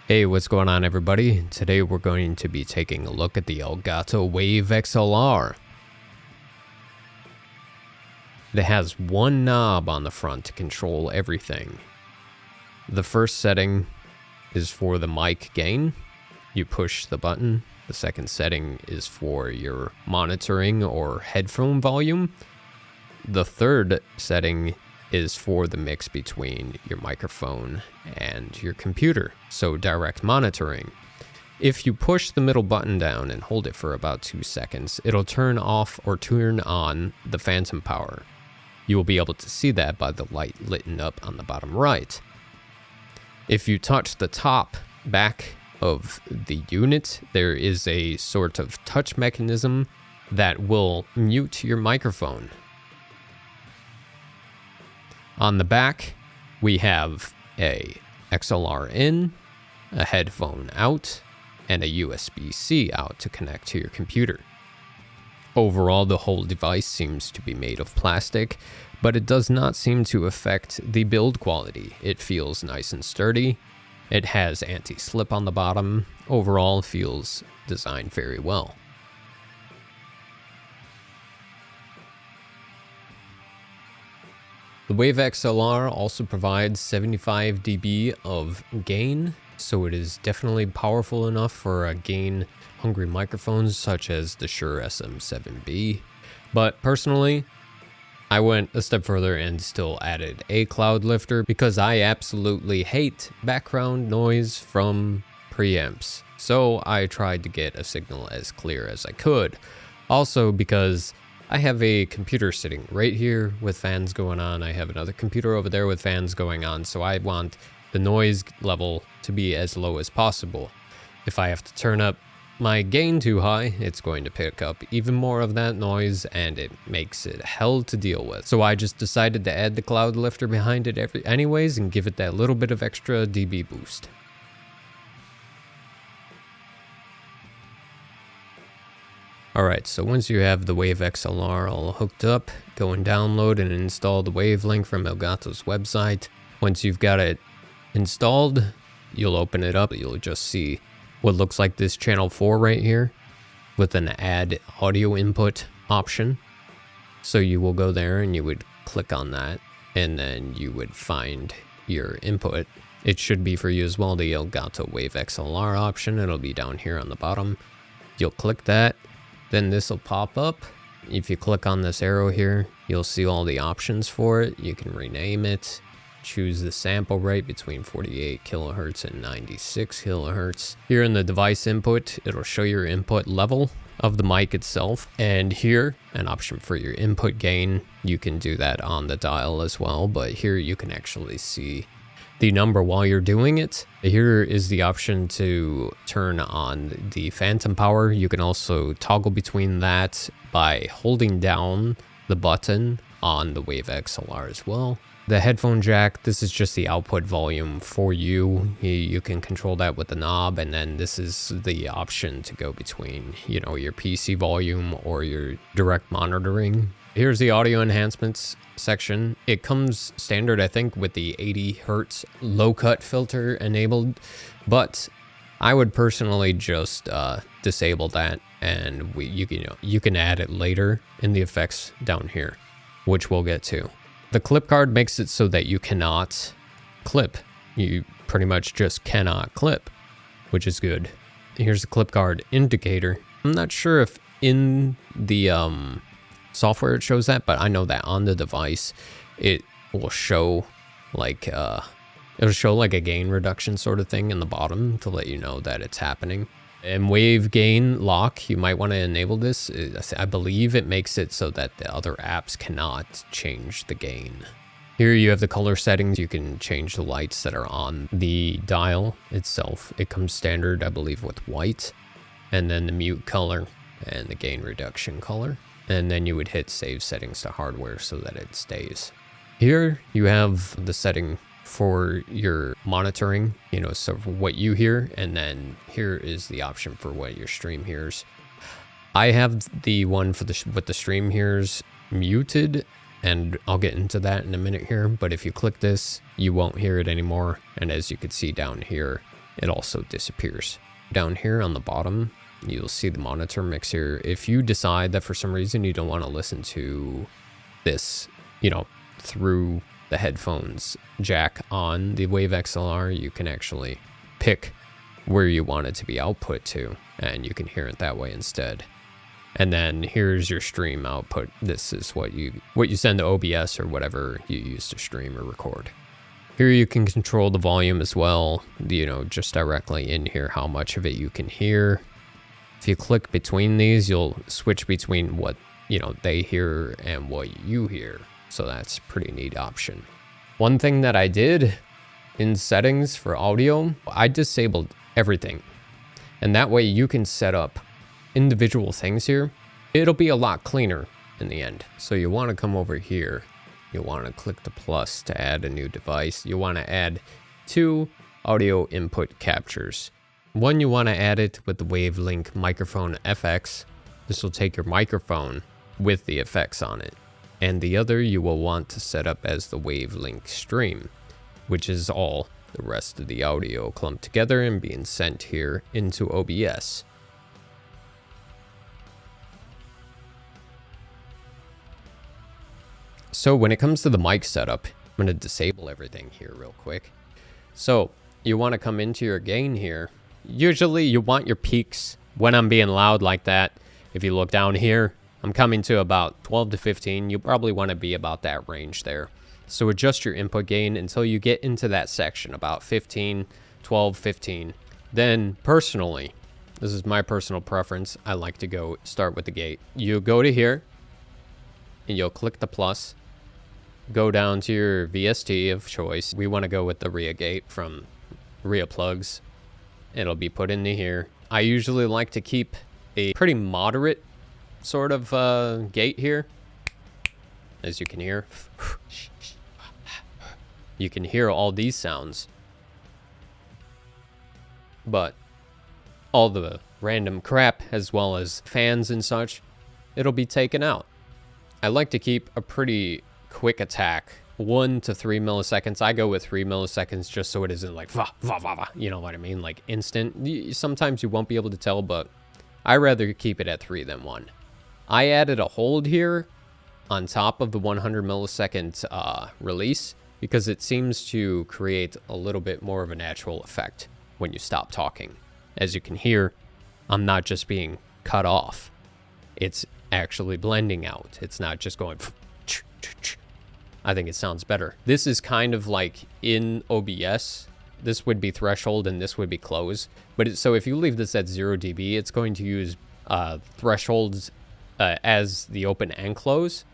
Hey, what's going on everybody? Today we're going to be taking a look at the Elgato Wave XLR. It has one knob on the front to control everything. The first setting is for the mic gain. You push the button. The second setting is for your monitoring or headphone volume. The third setting is for the mix between your microphone and your computer, so direct monitoring. If you push the middle button down and hold it for about 2 seconds, it'll turn off or turn on the phantom power. You will be able to see that by the light lit up on the bottom right. If you touch the top back of the unit, there is a sort of touch mechanism that will mute your microphone. On the back, we have a XLR in, a headphone out, and a USB-C out to connect to your computer. Overall, the whole device seems to be made of plastic, but it does not seem to affect the build quality. It feels nice and sturdy. It has anti-slip on the bottom. Overall, feels designed very well. The Wave XLR also provides 75 dB of gain, so it is definitely powerful enough for gain-hungry microphones such as the Shure sm7b. But personally, I went a step further and still added a cloud lifter because I absolutely hate background noise from preamps. So I tried to get a signal as clear as I could. Also because I have a computer sitting right here with fans going on. I have another computer over there with fans going on, so I want the noise level to be as low as possible. If I have to turn up my gain too high, it's going to pick up even more of that noise, and it makes it hell to deal with. So I just decided to add the cloud lifter behind it anyways and give it that little bit of extra dB boost. Alright, so once you have the Wave XLR all hooked up, go and download and install the Wave link from Elgato's website. Once you've got it installed, you'll open it up. You'll just see what looks like this channel 4 right here with an add audio input option. So you will go there and you would click on that, and then you would find your input. It should be for you as well, the Elgato Wave XLR option. It'll be down here on the bottom. You'll click that. Then this will pop up. If you click on this arrow here, you'll see all the options for it. You can rename it, choose the sample rate between 48 kilohertz and 96 kilohertz. Here in the device input, it'll show your input level of the mic itself. And here, an option for your input gain. You can do that on the dial as well, but here you can actually see the number while you're doing it. Here is the option to turn on the phantom power. You can also toggle between that by holding down the button on the Wave XLR as well. The headphone jack, this is just the output volume for you. You can control that with the knob, and then this is the option to go between, you know, your PC volume or your direct monitoring. Here's the audio enhancements section. It comes standard, I think, with the 80 Hertz low cut filter enabled, but I would personally just disable that, and you can add it later in the effects down here, which we'll get to. The clip card makes it so that you cannot clip. You pretty much just cannot clip, which is good. Here's the clip card indicator. I'm not sure if in the software it shows that, but I know that on the device it will show like it'll show like a gain reduction sort of thing in the bottom to let you know that it's happening. And wave gain lock, you might want to enable this. I believe it makes it so that the other apps cannot change the gain. Here you have the color settings. You can change the lights that are on the dial itself. It comes standard, I believe, with white, and then the mute color and the gain reduction color. And then you would hit save settings to hardware so that it stays. Here you have the setting for your monitoring, you know, so for what you hear, and then here is the option for what your stream hears. I have the one for with the stream hears muted, and I'll get into that in a minute here, but if you click this, you won't hear it anymore. And as you can see down here, it also disappears. Down here on the bottom, you'll see the monitor mix here. If you decide that for some reason you don't want to listen to this, you know, through the headphones jack on the Wave XLR, you can actually pick where you want it to be output to, and you can hear it that way instead. And then here's your stream output. This is what you send to OBS or whatever you use to stream or record. Here you can control the volume as well, you know, just directly in here, how much of it you can hear. If you click between these, you'll switch between what, you know, they hear and what you hear. So that's a pretty neat option. One thing that I did in settings for audio, I disabled everything. And that way you can set up individual things here. It'll be a lot cleaner in the end. So you want to come over here. You want to click the plus to add a new device. You want to add 2 audio input captures. One, you want to add it with the Wavelink microphone FX. This will take your microphone with the effects on it. And the other you will want to set up as the Wavelink stream, which is all the rest of the audio clumped together and being sent here into OBS. So when it comes to the mic setup, I'm going to disable everything here real quick. So you want to come into your gain here. Usually you want your peaks when I'm being loud like that. If you look down here, I'm coming to about 12 to 15. You probably want to be about that range there. So adjust your input gain until you get into that section, about 15, 12, 15. Then personally, this is my personal preference, I like to start with the gate. You go to here and you'll click the plus. Go down to your VST of choice. We want to go with the RIA gate from RIA plugs. It'll be put into here. I usually like to keep a pretty moderate sort of gate here. As you can hear. You can hear all these sounds. But all the random crap as well as fans and such, it'll be taken out. I like to keep a pretty quick attack, 1 to 3 milliseconds. I go with 3 milliseconds just so it isn't like va, va, va, va, you know what I mean, like instant. Sometimes you won't be able to tell, but I rather keep it at 3 than 1. I added a hold here on top of the 100 millisecond release because it seems to create a little bit more of a natural effect when you stop talking. As you can hear, I'm not just being cut off. It's actually blending out. It's not just going. I think it sounds better. This is kind of like in OBS. This would be threshold and this would be close. But so if you leave this at 0 dB, it's going to use thresholds as the open and close.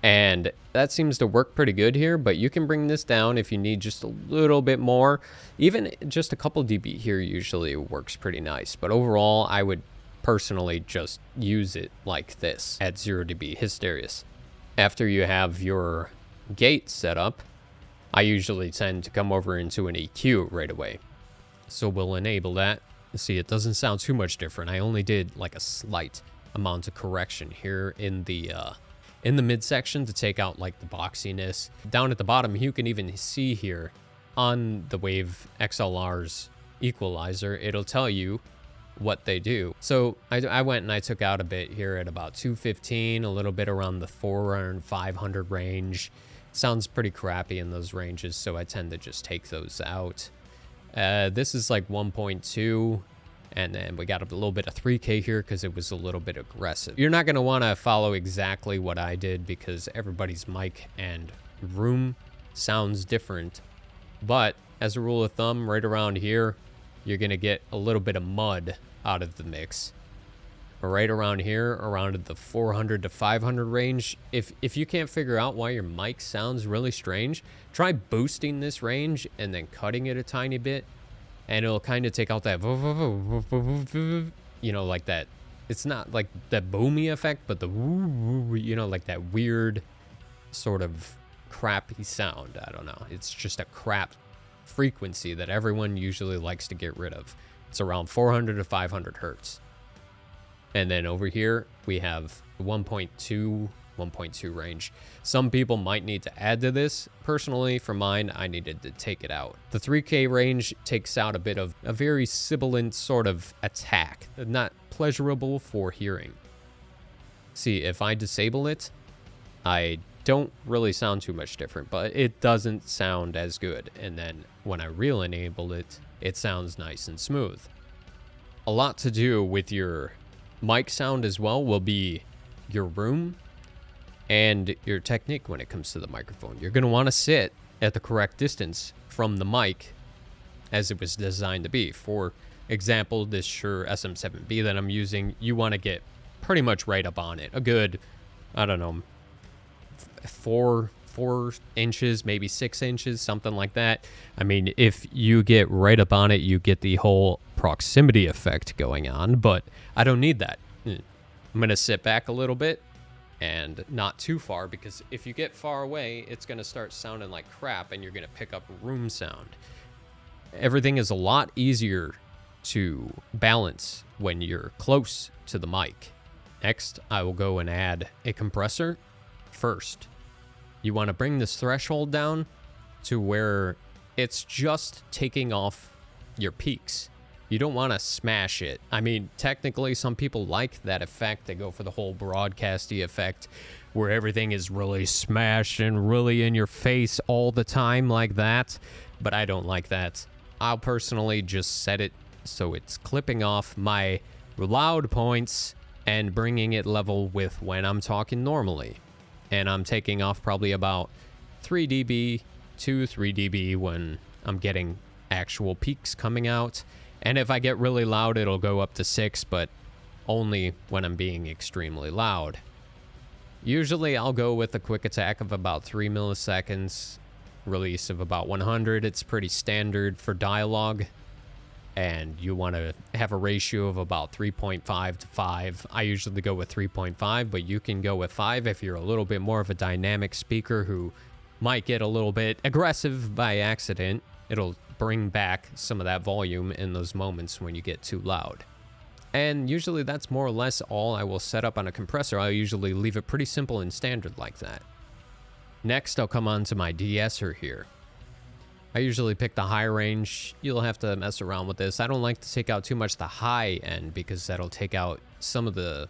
And that seems to work pretty good here, but you can bring this down if you need just a little bit more. Even just a couple dB here usually works pretty nice. But overall, I would personally just use it like this at 0 dB, Hysterious. After you have your gate set up, I usually tend to come over into an EQ right away. So we'll enable that. See, it doesn't sound too much different. I only did like a slight amount of correction here in the midsection to take out like the boxiness. Down at the bottom, you can even see here on the Wave XLR's equalizer, it'll tell you what they do. So I went and I took out a bit here at about 215, a little bit around the 400 and 500 range. Sounds pretty crappy in those ranges, so I tend to just take those out. This is like 1.2, and then we got a little bit of 3K here because it was a little bit aggressive. You're not going to want to follow exactly what I did because everybody's mic and room sounds different. But as a rule of thumb, right around here, you're going to get a little bit of mud out of the mix. But right around here, around the 400 to 500 range, if you can't figure out why your mic sounds really strange, try boosting this range and then cutting it a tiny bit, and it'll kind of take out that, you know, like that. It's not like that boomy effect, but the, you know, like that weird sort of crappy sound. I don't know. It's just a crap frequency that everyone usually likes to get rid of. It's around 400 to 500 hertz. And then over here we have 1.2 1.2 range. Some people might need to add to this. Personally, for mine, I needed to take it out. The 3K range takes out a bit of a very sibilant sort of attack, not pleasurable for hearing. See, if I disable it, I don't really sound too much different, but it doesn't sound as good. And then when I re-enable it, it sounds nice and smooth. A lot to do with your mic sound as well will be your room and your technique when it comes to the microphone. You're going to want to sit at the correct distance from the mic as it was designed to be. For example, this Shure sm7b that I'm using, you want to get pretty much right up on it. A good, I don't know, 4 inches, maybe 6 inches, something like that. I mean, if you get right up on it, you get the whole proximity effect going on, but I don't need that. I'm going to sit back a little bit and not too far, because if you get far away, it's going to start sounding like crap and you're going to pick up room sound. Everything is a lot easier to balance when you're close to the mic. Next, I will go and add a compressor. First, you want to bring this threshold down to where it's just taking off your peaks. You don't want to smash it. I mean, technically, some people like that effect. They go for the whole broadcasty effect where everything is really smashed and really in your face all the time like that. But I don't like that. I'll personally just set it so it's clipping off my loud points and bringing it level with when I'm talking normally. And I'm taking off probably about 3 dB to 3 dB when I'm getting actual peaks coming out. And if I get really loud, it'll go up to 6, but only when I'm being extremely loud. Usually I'll go with a quick attack of about 3 milliseconds, release of about 100. It's pretty standard for dialogue. And you want to have a ratio of about 3.5 to 5. I usually go with 3.5, but you can go with 5 if you're a little bit more of a dynamic speaker who might get a little bit aggressive by accident. It'll bring back some of that volume in those moments when you get too loud. And usually that's more or less all I will set up on a compressor. I'll usually leave it pretty simple and standard like that. Next, I'll come on to my de-esser here. I usually pick the high range. You'll have to mess around with this. I don't like to take out too much the high end because that'll take out some of the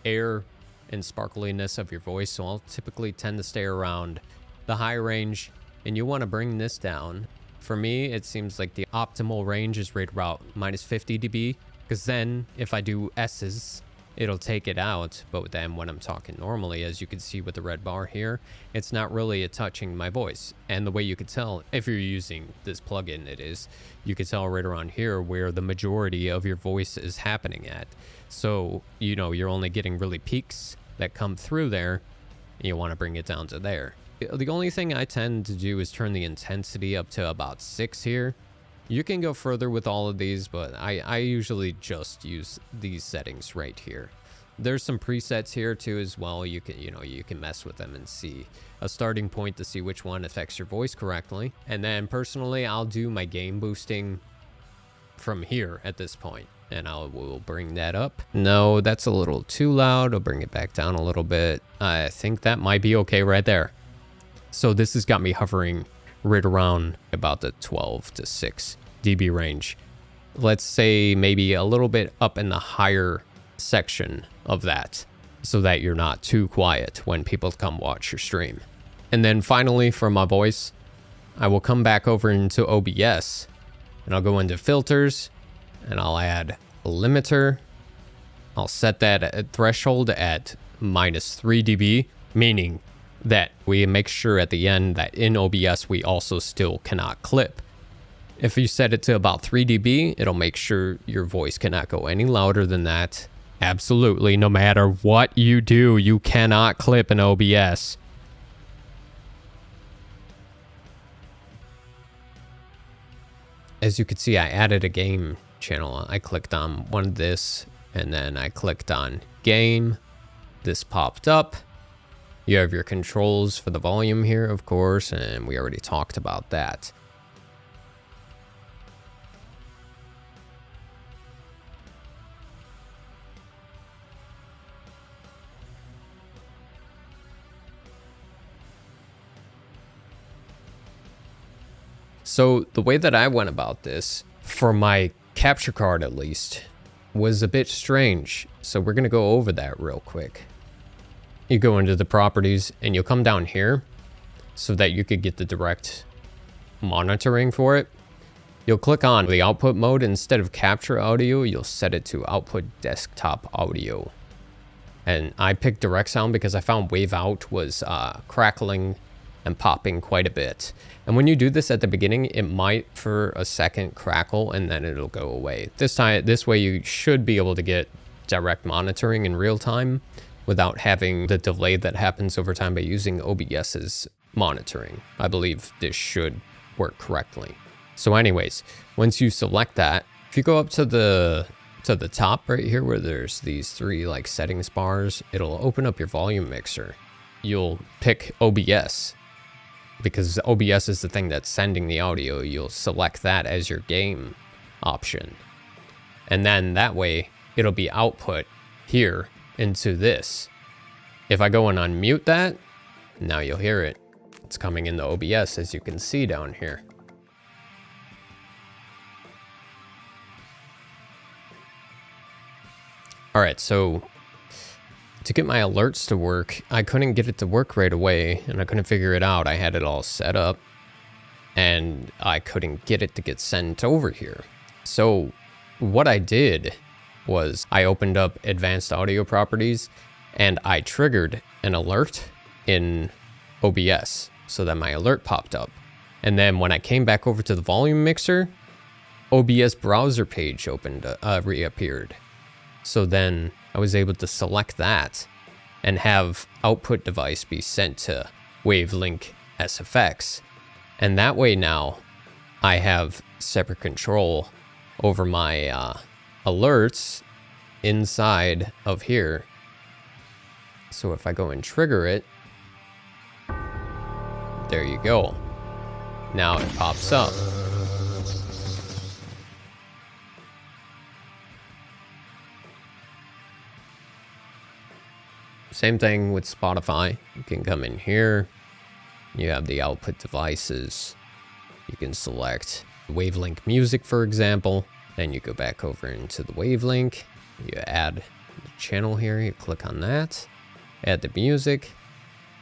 air and sparkliness of your voice. So I'll typically tend to stay around the high range, and you want to bring this down. For me, it seems like the optimal range is right about minus 50 dB, because then if I do S's, it'll take it out. But then when I'm talking normally, as you can see with the red bar here, it's not really touching my voice. And the way you could tell, if you're using this plugin, you could tell right around here where the majority of your voice is happening at. So, you know, you're only getting really peaks that come through there, and you want to bring it down to there. The only thing I tend to do is turn the intensity up to about 6 here. You can go further with all of these, but I usually just use these settings right here. There's some presets here too as well. You can mess with them and see a starting point to see which one affects your voice correctly. And then personally, I'll do my gain boosting from here at this point, and we'll bring that up. No, that's a little too loud. I'll bring it back down a little bit. I think that might be okay right there. So this has got me hovering right around about the 12 to 6 dB range. Let's say maybe a little bit up in the higher section of that, so that you're not too quiet when people come watch your stream. And then finally, for my voice, I will come back over into OBS, and I'll go into filters, and I'll add a limiter. I'll set that threshold at minus 3 dB, meaning that we make sure at the end that in OBS we also still cannot clip. If you set it to about 3 dB, it'll make sure your voice cannot go any louder than that. Absolutely, no matter what you do, you cannot clip in OBS. As you can see, I added a game channel. I clicked on one of this, and then I clicked on game. This popped up. You have your controls for the volume here, of course, and we already talked about that. So the way that I went about this, for my capture card at least, was a bit strange. So we're gonna go over that real quick. You go into the properties and you'll come down here so that you could get the direct monitoring for it. You'll click on the output mode. Instead of capture audio, you'll set it to output desktop audio. And I picked direct sound because I found wave out was crackling and popping quite a bit. And when you do this at the beginning, it might for a second crackle and then it'll go away. This way you should be able to get direct monitoring in real time without having the delay that happens over time by using OBS's monitoring. I believe this should work correctly. So anyways, once you select that, if you go up to the top right here where there's these three like settings bars, it'll open up your volume mixer. You'll pick OBS because OBS is the thing that's sending the audio. You'll select that as your game option. And then that way it'll be output here into this. If I go and unmute that, now you'll hear it. It's coming in the OBS, as you can see down here. All right, so to get my alerts to work, I couldn't get it to work right away and I couldn't figure it out. I had it all set up and I couldn't get it to get sent over here. So what I did was I opened up advanced audio properties and I triggered an alert in OBS so that my alert popped up. And then when I came back over to the volume mixer, OBS browser page reappeared. So then I was able to select that and have output device be sent to Wavelink SFX. And that way now I have separate control over my alerts inside of here. So if I go and trigger it, there you go. Now it pops up. Same thing with Spotify. You can come in here. You have the output devices. You can select Wavelink music, for example. Then you go back over into the Wavelink. You add the channel here. You click on that. Add the music.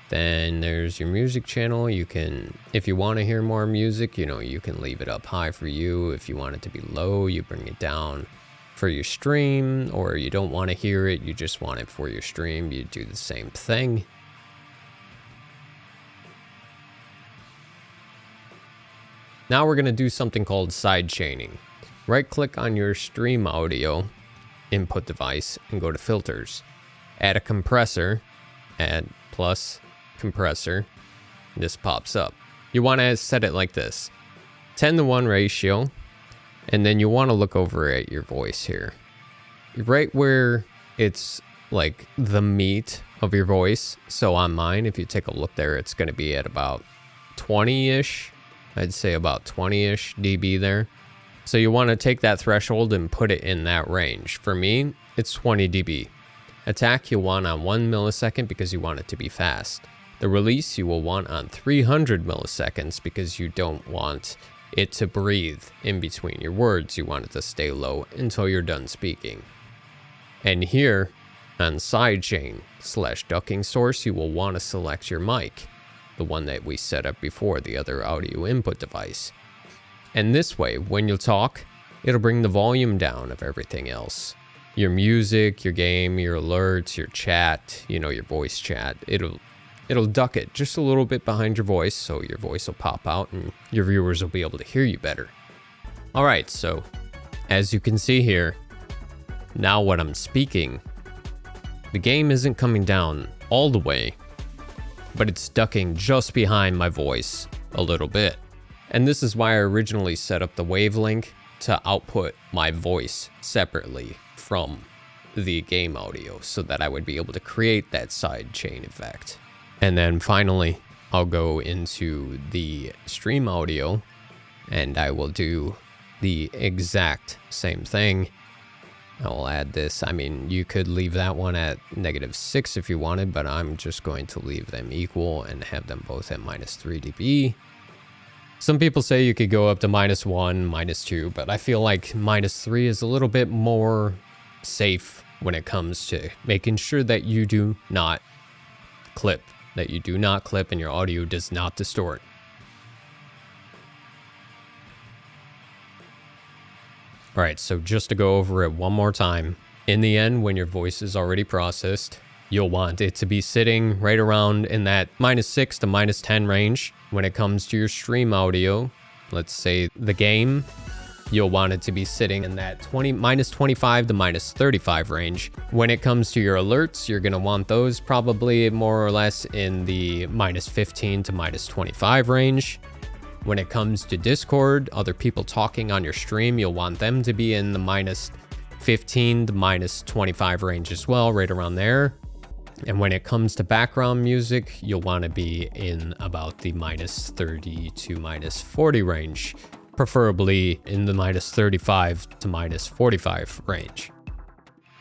Then there's your music channel. You can, if you want to hear more music, you can leave it up high for you. If you want it to be low, you bring it down for your stream, or you don't want to hear it, you just want it for your stream, you do the same thing. Now we're going to do something called sidechaining. Right click on your stream audio input device and go to filters. Add a compressor, add plus compressor. This pops up. You want to set it like this: 10:1 ratio. And then you want to look over at your voice here. Right where it's like the meat of your voice. So on mine, if you take a look there, it's going to be at about 20-ish. I'd say about 20-ish dB there. So you want to take that threshold and put it in that range. For me, it's 20 dB. Attack you want on 1 millisecond because you want it to be fast. The release you will want on 300 milliseconds because you don't want it to breathe in between your words. You want it to stay low until you're done speaking. And here on sidechain / ducking source, you will want to select your mic, the one that we set up before, the other audio input device. And this way, when you talk, it'll bring the volume down of everything else. Your music, your game, your alerts, your chat, your voice chat, it'll duck it just a little bit behind your voice, so your voice will pop out and your viewers will be able to hear you better. All right, so as you can see here, now when I'm speaking, the game isn't coming down all the way, but it's ducking just behind my voice a little bit. And this is why I originally set up the Wavelink to output my voice separately from the game audio so that I would be able to create that sidechain effect. And then finally, I'll go into the stream audio and I will do the exact same thing. I will add this. I mean, you could leave that one at -6 if you wanted, but I'm just going to leave them equal and have them both at -3 dB. Some people say you could go up to -1, -2, but I feel like -3 is a little bit more safe when it comes to making sure that you do not clip, and your audio does not distort. All right, so just to go over it one more time, in the end, when your voice is already processed, you'll want it to be sitting right around in that -6 to -10 range. When it comes to your stream audio, let's say the game, you'll want it to be sitting in that -25 to -35 range. When it comes to your alerts, you're gonna want those probably more or less in the -15 to -25 range. When it comes to Discord, other people talking on your stream, you'll want them to be in the -15 to -25 range as well, right around there. And when it comes to background music, you'll want to be in about the -30 to -40 range, preferably in the -35 to -45 range.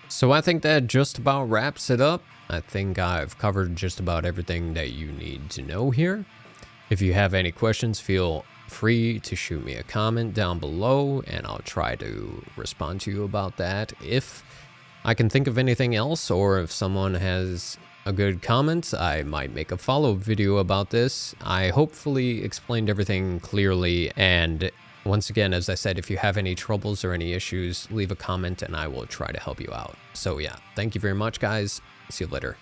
So I think that just about wraps it up. I think I've covered just about everything that you need to know here. If you have any questions, feel free to shoot me a comment down below, and I'll try to respond to you about that if I can think of anything else, or if someone has a good comment, I might make a follow-up video about this. I hopefully explained everything clearly, and once again, as I said, if you have any troubles or any issues, leave a comment and I will try to help you out. So yeah, thank you very much, guys. See you later.